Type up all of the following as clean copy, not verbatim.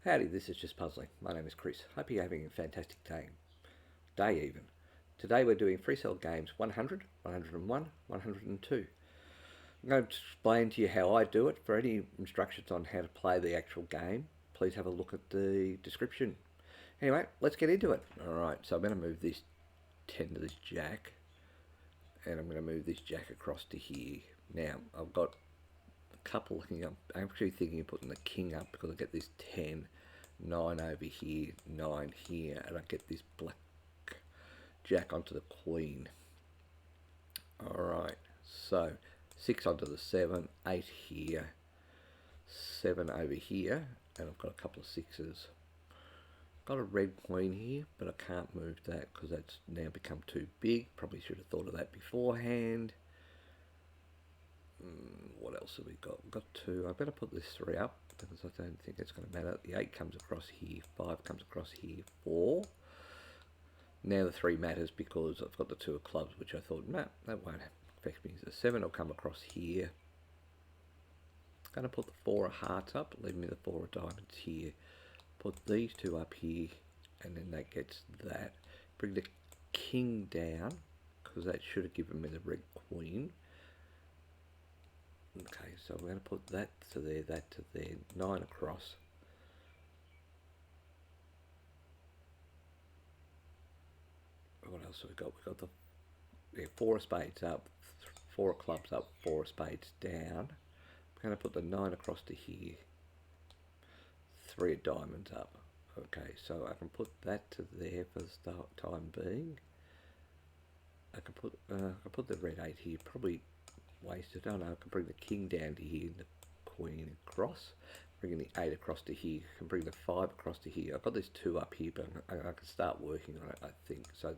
Howdy, this is Just Puzzling. My name is Chris. Hope you're having a fantastic day. Even. Today we're doing Freecell Games 100, 101, 102. I'm going to explain to you how I do it. For any instructions on how to play the actual game, please have a look at the description. Anyway, let's get into it. Alright, so I'm going to move this 10 to this jack, and I'm going to move this jack across to here. Now, I've got a couple looking up. I'm actually thinking of putting the king up because I get this 10, 9 over here, 9 here, and I get this black jack onto the queen. Alright, so 6 onto the 7, 8 here, 7 over here, and I've got a couple of 6s. Got a red queen here, but I can't move that because that's now become too big. Probably should have thought of that beforehand. What else have we got? We've got 2. I better put this 3 up because I don't think it's going to matter. The 8 comes across here, 5 comes across here, 4. Now the 3 matters because I've got the 2 of clubs, which I thought, no, that won't affect me. The 7 will come across here. I'm going to put the 4 of hearts up, leaving me the 4 of diamonds here. Put these 2 up here, and then that gets that. Bring the king down, because that should have given me the red queen. Okay, so we're going to put that to there, that to there, 9 across. What else have we got? We've got the 4 of spades up, 4 of clubs up, 4 of spades down. I'm going to put the 9 across to here, 3 of diamonds up. Okay, so I can put that to there for the time being. I can put the red 8 here, probably wasted. Oh no, I can bring the king down to here and the queen across. Bringing the 8 across to here. I can bring the 5 across to here. I've got this 2 up here, but I can start working on it, I think. So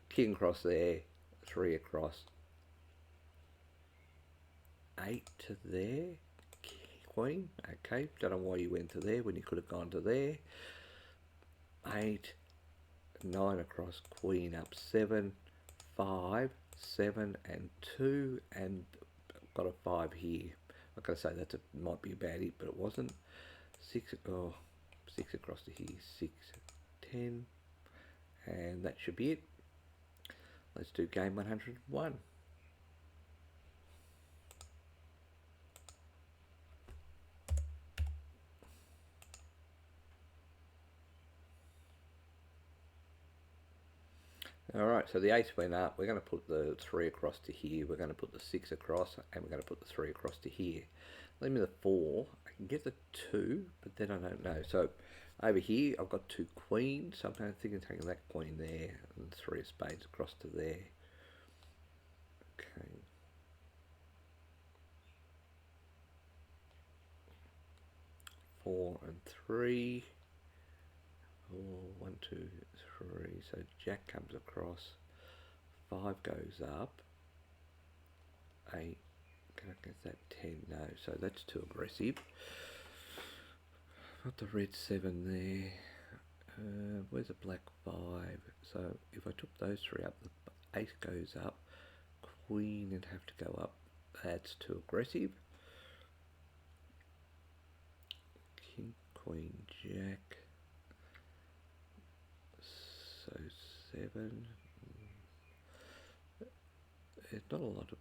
king across there, 3 across, 8 to there, queen. Okay, don't know why you went to there when you could have gone to there. 8, 9 across, queen up, 7, 5, 7 and 2, and I've got a 5 here. I'm going to say that might be a baddie, but it wasn't. 6 across to here, 6, 10, and that should be it. Let's do game 101. Alright, so the 8 went up. We're going to put the 3 across to here. We're going to put the 6 across, and we're going to put the 3 across to here. Leave me the 4. I can get the 2, but then I don't know. So over here, I've got 2 queens. So I'm going to think of taking that queen there, and 3 of spades across to there. Okay. Four and 3. 1, 2, 3. So jack comes across. 5 goes up. 8. Can I get that 10? No. So that's too aggressive. Got the red 7 there. Where's the black 5? So if I took those 3 up, the 8 goes up. Queen would have to go up. That's too aggressive. King, queen, jack. So 7. There's not a lot of.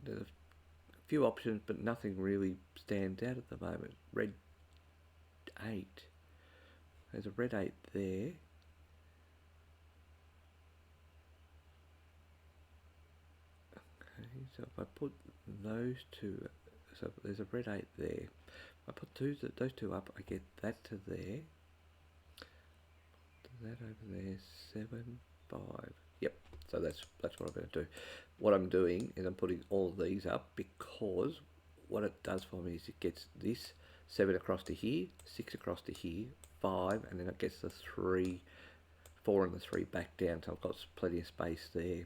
There's a few options, but nothing really stands out at the moment. Red 8. There's a red 8 there. Okay, so if I put those 2, so there's a red 8 there. If I put those 2 up, I get that to there. That over there, 7, 5. Yep, so that's what I'm going to do. What I'm doing is I'm putting all of these up because what it does for me is it gets this 7 across to here, 6 across to here, 5, and then it gets the 3, 4 and the 3 back down, so I've got plenty of space there.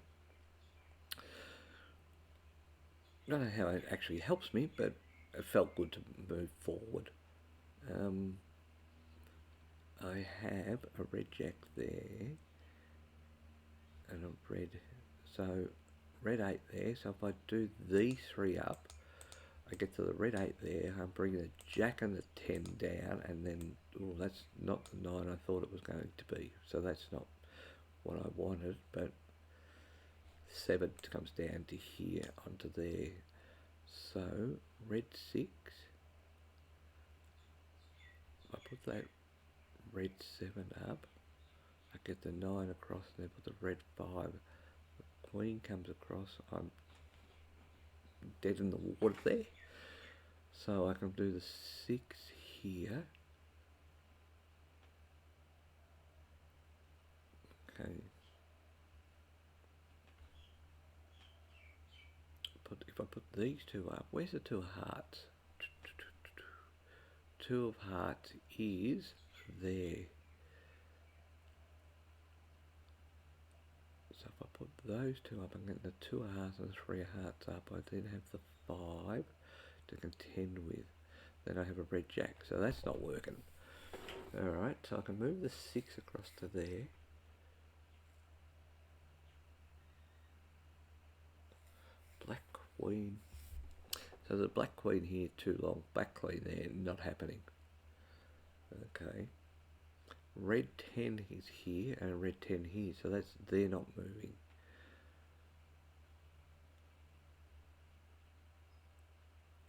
I don't know how it actually helps me, but it felt good to move forward. I have a red jack there and a red, so red 8 there. So if I do these 3 up, I get to the red 8 there, I'm bringing the jack and the 10 down, and then, oh, that's not the 9 I thought it was going to be, so that's not what I wanted, but 7 comes down to here, onto there. So, red 6, I put that red 7 up, I get the 9 across, and then put the red 5, the queen comes across, I'm dead in the water there. So I can do the 6 here. Okay. If I put these two up, where's the 2 of hearts? 2 of hearts is there. So if I put those 2 up, I'm getting the 2 of hearts and the 3 of hearts up. I then have the 5 to contend with. Then I have a red jack, so that's not working. Alright, so I can move the 6 across to there. Black queen. So the black queen here too long, black queen there, not happening. Okay. Red 10 is here and red 10 here, so they're not moving.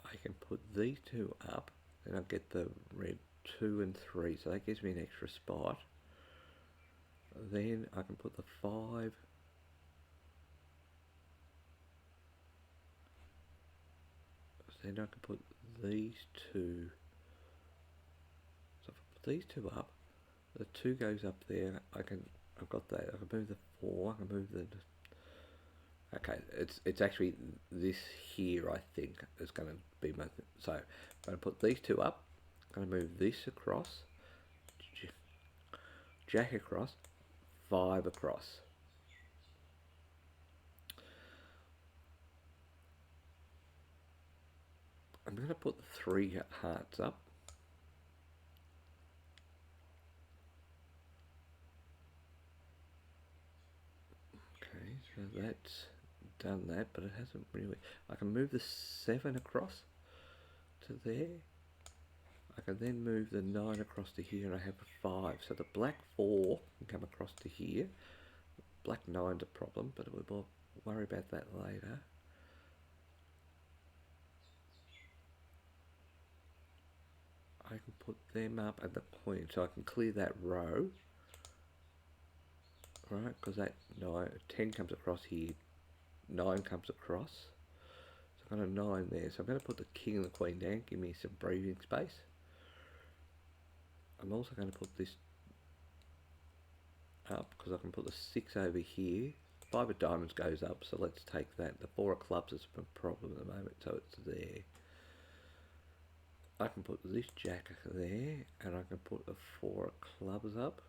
I can put these 2 up, and I'll get the red 2 and 3, so that gives me an extra spot. Then I can put the 5 then I can put these 2. So if I put these 2 up, the 2 goes up there. I've got that. I can move the 4. I can move the. Okay, it's actually this here. I think is going to be my. So I'm going to put these 2 up. I'm going to move this across. Jack across. 5 across. I'm going to put the 3 hearts up. Okay, so that's done that, but it hasn't really. I can move the 7 across to there. I can then move the 9 across to here, and I have a 5. So the black 4 can come across to here. Black 9's a problem, but we'll worry about that later. I can put them up and the queen, so I can clear that row. Right, because that 10 comes across here, 9 comes across. So I've got a 9 there, so I'm going to put the king and the queen down, give me some breathing space. I'm also going to put this up because I can put the 6 over here. 5 of diamonds goes up, so let's take that. The 4 of clubs is a problem at the moment, so it's there. I can put this jack there, and I can put the 4 of clubs up.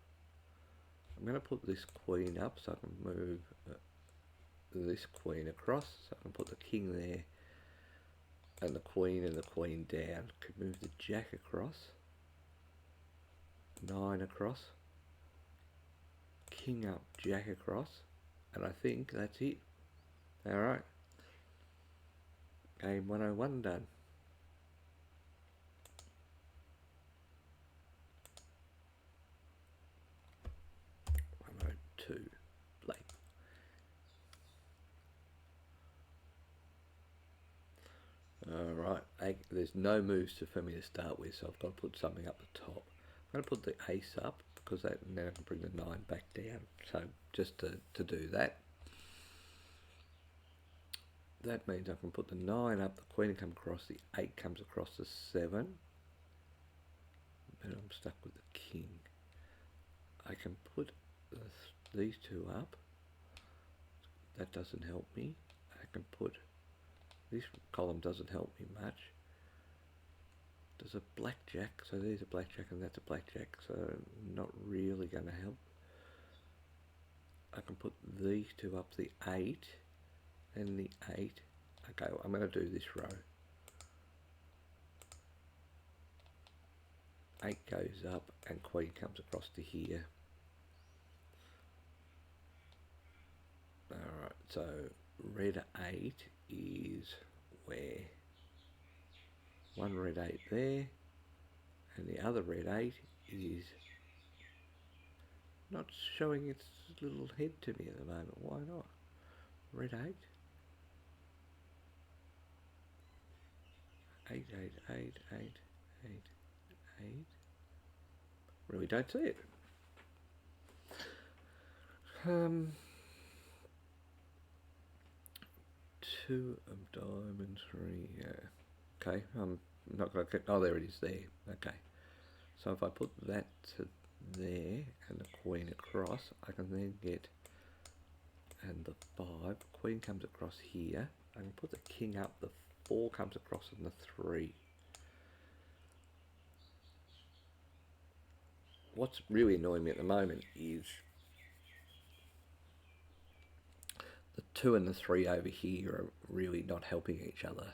I'm going to put this queen up, so I can move this queen across, so I can put the king there, and the queen down. Could move the jack across, 9 across, king up, jack across, and I think that's it. Alright, game 101 done. 102, play. Alright, there's no moves for me to start with, so I've got to put something up the top. I'm going to put the ace up, because then I can bring the 9 back down. So just to do that. That means I can put the 9 up, the queen can come across, the 8 comes across the 7. And I'm stuck with the king. I can put these 2 up. That doesn't help me. I can put, this column doesn't help me much. There's a blackjack, so there's a blackjack and that's a blackjack, so not really going to help. I can put these 2 up, the 8 and the 8. Okay, well, I'm going to do this row. 8 goes up and queen comes across to here. Alright, so red 8 is where? one red 8 there, and the other red 8 is not showing its little head to me at the moment. Why not? Red 8. 8, 8, 8, 8, 8, 8. Really don't see it. Two of diamonds, 3, yeah. Okay, I'm not going to get, oh, there it is there. Okay. So if I put that to there and the queen across, I can then get, and the 5, queen comes across here. I can put the king up, the 4 comes across and the 3. What's really annoying me at the moment is the 2 and the 3 over here are really not helping each other.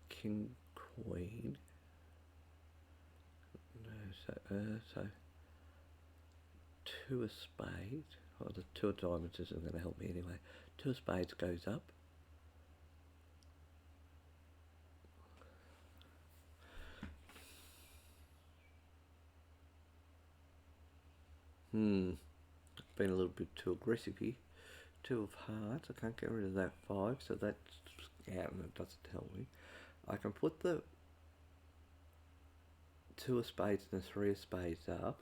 King, queen. No, so 2 of spades. Oh, the 2 of diamonds isn't going to help me anyway. 2 of spades goes up. Been a little bit too aggressive here. 2 of hearts. I can't get rid of that 5, so that's out and it doesn't tell me. I can put the 2 of spades and the 3 of spades up.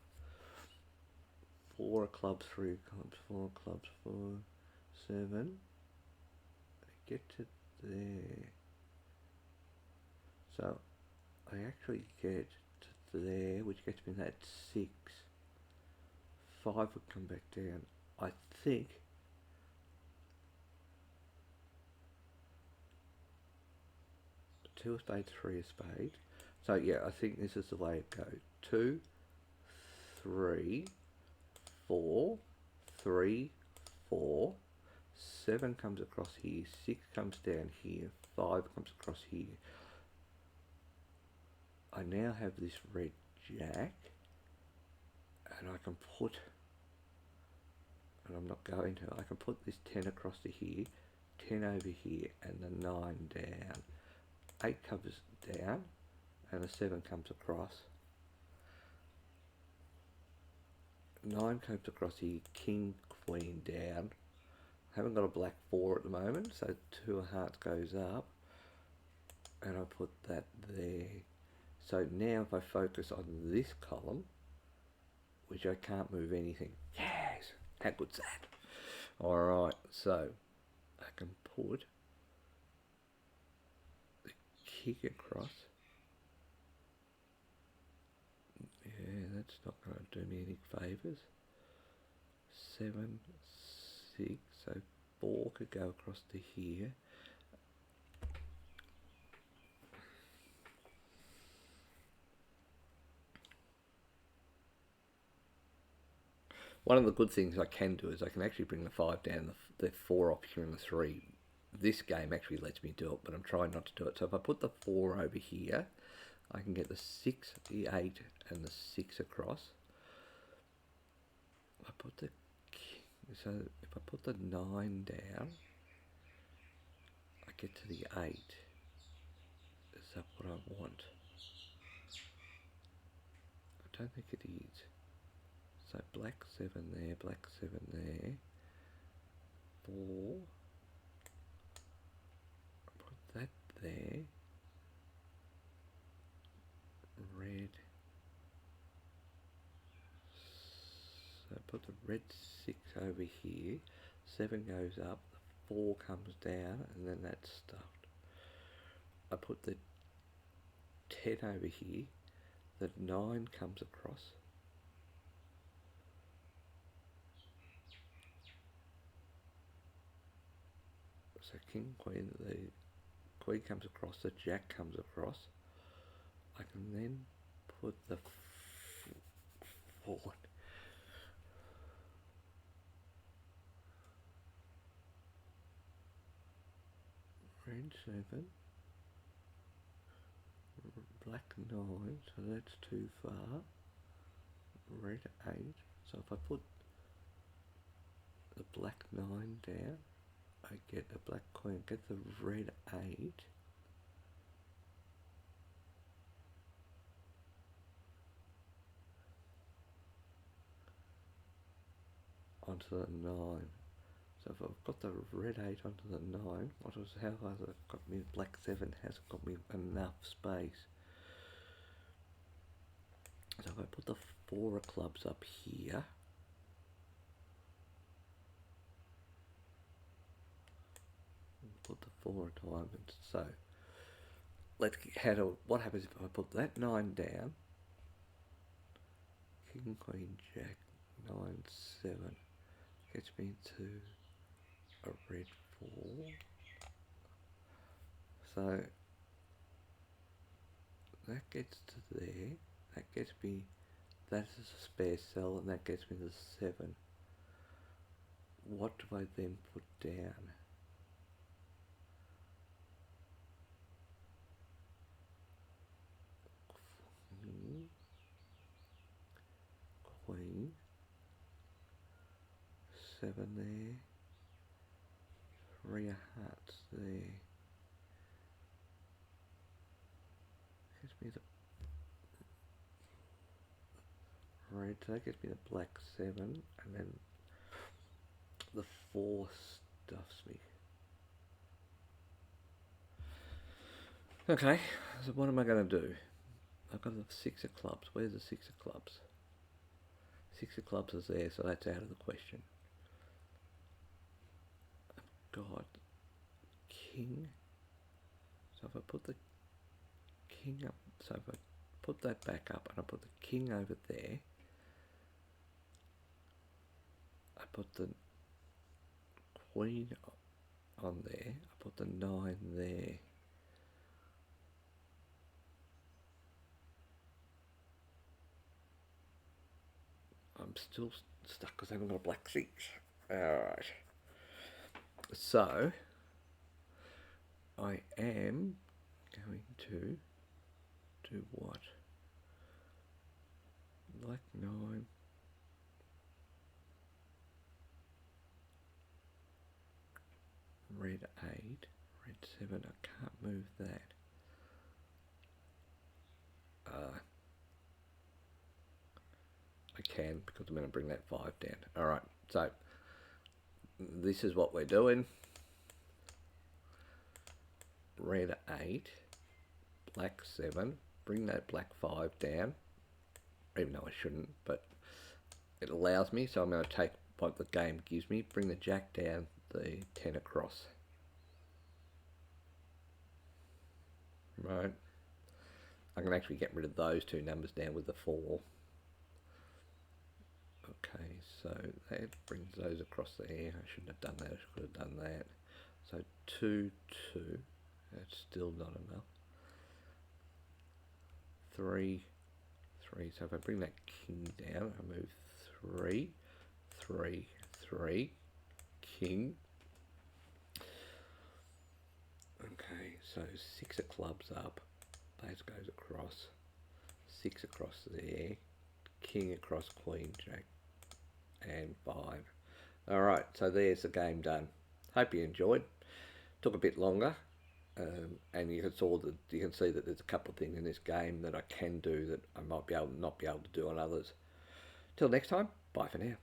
4 of clubs, 3 of clubs, 4 of clubs, 4, 7. I get to there. So I actually get to there, which gets me that 6. 5 would come back down. I think two of spades, 3 of spades. So yeah, I think this is the way it goes. 2, 3, 4, 3, 4. 7 comes across here. 6 comes down here. 5 comes across here. I now have this red jack, and I can put, and I'm not going to, I can put this 10 across to here, 10 over here, and the 9 down. 8 comes down, and the 7 comes across. 9 comes across here, king, queen down. I haven't got a black 4 at the moment, so 2 of hearts goes up, and I put that there. So now if I focus on this column, which I can't move anything. Yes! How good's that? Alright, so I can put the kick across. Yeah, that's not going to do me any favours. 7, 6, so 4 could go across to here. One of the good things I can do is I can actually bring the 5 down, the 4 up here and the 3. This game actually lets me do it, but I'm trying not to do it. So if I put the 4 over here, I can get the 6, the 8, and the 6 across. I put the, so if I put the 9 down, I get to the 8. Is that what I want? I don't think it is. So black 7 there, black 7 there. 4. Put that there. Red. So put the red 6 over here. 7 goes up, 4 comes down, and then that's stuffed. I put the 10 over here. The 9 comes across. So king, queen, the queen comes across, the jack comes across. I can then put the 4. Red 7. Black 9, so that's too far. Red 8. So if I put the black 9 down, I get a black queen, get the red 8. Onto the 9. So if I've got the red 8 onto the 9, how has it got me black 7? Has it got me enough space? So if I put the 4 of clubs up here, put the 4 of diamonds. So what happens if I put that 9 down? King, Queen, Jack, 9, 7 gets me to a red 4. So that gets to there. That gets me. That is a spare cell, and that gets me the 7. What do I then put down? Queen, 7 there, 3 of hearts there. Gives me the red, so that gives me the black 7, and then the 4 stuffs me. Okay, so what am I going to do? I've got the 6 of clubs. Where's the 6 of clubs? 6 of clubs is there, so that's out of the question. I've got king. So if I put the king up, so if I put that back up and I put the king over there, I put the queen on there, I put the 9 there. I'm still stuck because I haven't got a black 6. Alright. So, I am going to do what? Black 9. Red 8. Red 7. I can't move that. I can, because I'm going to bring that 5 down. Alright, so this is what we're doing. Red 8, black 7, bring that black 5 down, even though I shouldn't, but it allows me, so I'm going to take what the game gives me, bring the jack down, the 10 across. Right. I can actually get rid of those 2 numbers down with the 4. Okay, so that brings those across there. I shouldn't have done that, I should have done that. So 2, 2, that's still not enough. 3, 3, so if I bring that king down, I move 3, 3, 3, king. Okay, so 6 of clubs up, that goes across, 6 across there, king across queen, jack, and 5. Alright, so there's the game done. Hope you enjoyed. Took a bit longer, and you can see that there's a couple of things in this game that I can do that I might not be able to do on others. Till next time, bye for now.